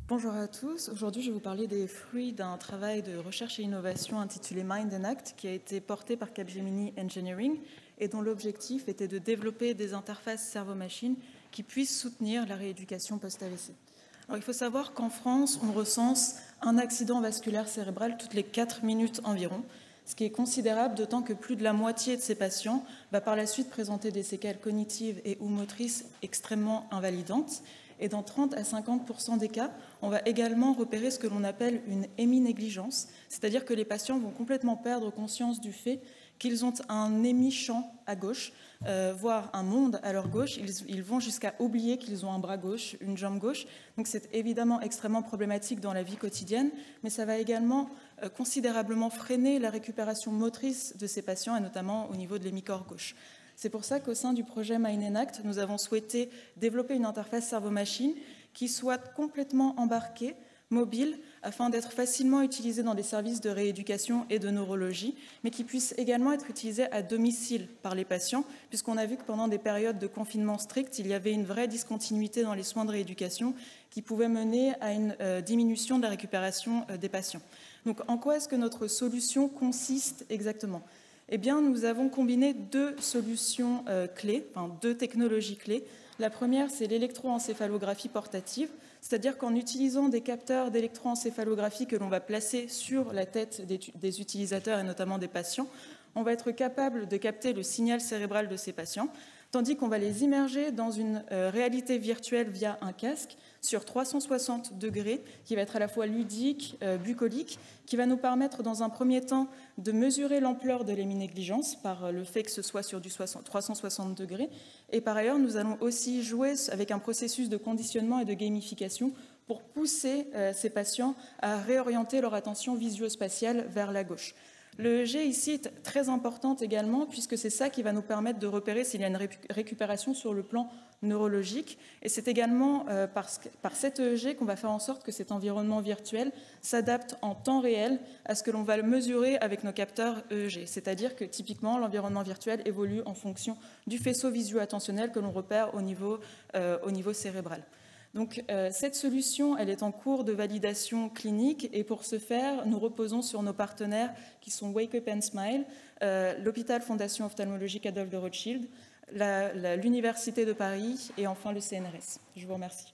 Bonjour à tous. Aujourd'hui, je vais vous parler des fruits d'un travail de recherche et innovation intitulé Mind and Act qui a été porté par Capgemini Engineering et dont l'objectif était de développer des interfaces cerveau-machine qui puissent soutenir la rééducation post-AVC. Alors, il faut savoir qu'en France, on recense un accident vasculaire cérébral toutes les 4 minutes environ, ce qui est considérable, d'autant que plus de la moitié de ces patients va par la suite présenter des séquelles cognitives et ou motrices extrêmement invalidantes. Et dans 30 à 50% des cas, on va également repérer ce que l'on appelle une héminégligence, c'est-à-dire que les patients vont complètement perdre conscience du fait qu'ils ont un hémi-champ à gauche, voire un monde à leur gauche. Ils vont jusqu'à oublier qu'ils ont un bras gauche, une jambe gauche. Donc c'est évidemment extrêmement problématique dans la vie quotidienne, mais ça va également considérablement freiner la récupération motrice de ces patients, et notamment au niveau de l'hémicorps gauche. C'est pour ça qu'au sein du projet Mind and Act, nous avons souhaité développer une interface cerveau-machine qui soit complètement embarquée, mobile, afin d'être facilement utilisée dans des services de rééducation et de neurologie, mais qui puisse également être utilisée à domicile par les patients, puisqu'on a vu que pendant des périodes de confinement strict, il y avait une vraie discontinuité dans les soins de rééducation qui pouvait mener à une diminution de la récupération des patients. Donc, en quoi est-ce que notre solution consiste exactement ? Eh bien, nous avons combiné deux solutions clés, enfin deux technologies clés. La première, c'est l'électroencéphalographie portative, c'est-à-dire qu'en utilisant des capteurs d'électroencéphalographie que l'on va placer sur la tête des utilisateurs et notamment des patients, on va être capable de capter le signal cérébral de ces patients, tandis qu'on va les immerger dans une réalité virtuelle via un casque sur 360 degrés, qui va être à la fois ludique, bucolique, qui va nous permettre dans un premier temps de mesurer l'ampleur de l'héminégligence par le fait que ce soit sur du 360 degrés. Et par ailleurs, nous allons aussi jouer avec un processus de conditionnement et de gamification pour pousser ces patients à réorienter leur attention visuospatiale vers la gauche. Le EEG ici est très importante également puisque c'est ça qui va nous permettre de repérer s'il y a une récupération sur le plan neurologique. Et c'est également par cet EEG qu'on va faire en sorte que cet environnement virtuel s'adapte en temps réel à ce que l'on va le mesurer avec nos capteurs EEG. C'est-à-dire que typiquement l'environnement virtuel évolue en fonction du faisceau visuo-attentionnel que l'on repère au niveau cérébral. Donc cette solution, elle est en cours de validation clinique et pour ce faire, nous reposons sur nos partenaires qui sont Wake Up and Smile, l'hôpital Fondation Ophtalmologique Adolphe de Rothschild, l'Université de Paris et enfin le CNRS. Je vous remercie.